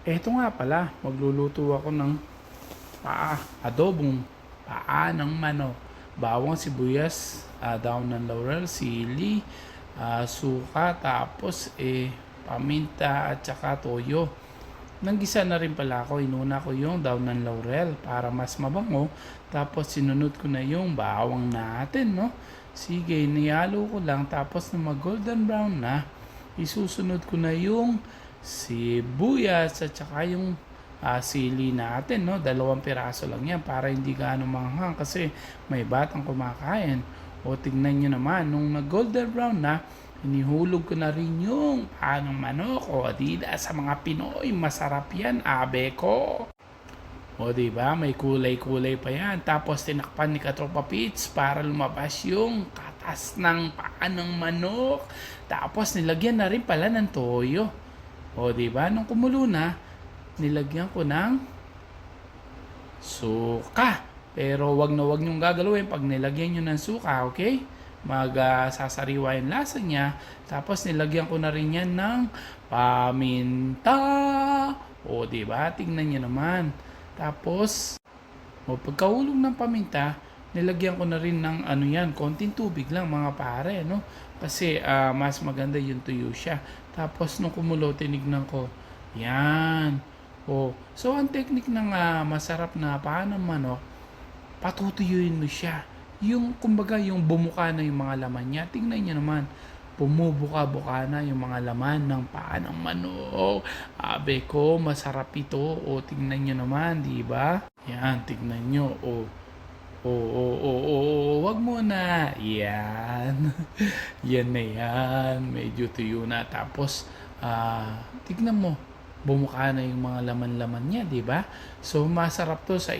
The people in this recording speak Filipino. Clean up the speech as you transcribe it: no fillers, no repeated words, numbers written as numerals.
Eto nga pala, magluluto ako ng adobong paa ng manok. Bawang sibuyas, daon ng laurel, sili, suka, tapos paminta at saka toyo. Nanggisa na rin pala ako, inuna ko yung daon ng laurel para mas mabango. Tapos sinunod ko na yung bawang natin, no? Sige, niyalo ko lang tapos na mag golden brown na, isusunod ko na yung sibuyas at saka yung sili natin, no? 2 piraso lang yan para hindi gaano manghang kasi may batang kumakain. O tingnan nyo naman, nung nag golden brown na, inihulog ko na rin yung panang manok. O dida sa mga Pinoy, masarap yan, abe ko. O diba, may kulay-kulay pa yan. Tapos tinakpan ni Katropa Pits para lumabas yung katas ng paa ng manok. Tapos nilagyan na rin pala ng toyo. O diba, nung kumulo na, nilagyan ko ng suka. Pero wag na wag niyong gagalawin pag nilagyan niyo ng suka, okay? Sasariwa yung lasa niya. Tapos nilagyan ko na rin yan ng paminta. O diba, tingnan niyo naman. Tapos, pagkahulog ng paminta, nilagyan ko na rin ng konting tubig lang mga pare, no? Kasi mas maganda yung tuyo siya. Tapos nung kumulo, tinignan ko. Yan. So ang technique ng masarap na paa ng manok, patutuyuin mo siya. Yung kumbaga yung bumuka na yung mga laman niya. Tingnan niyo naman, bumubuka-buka na yung mga laman ng paa ng manok. Abe ko, masarap ito. O tingnan niyo naman, di ba? Yan, tingnan niyo. Wag mo na. Yan. Yan na yan. Medyo tuyo na. Tapos, tignan mo, bumuka na yung mga laman-laman niya, di ba? So, masarap to sa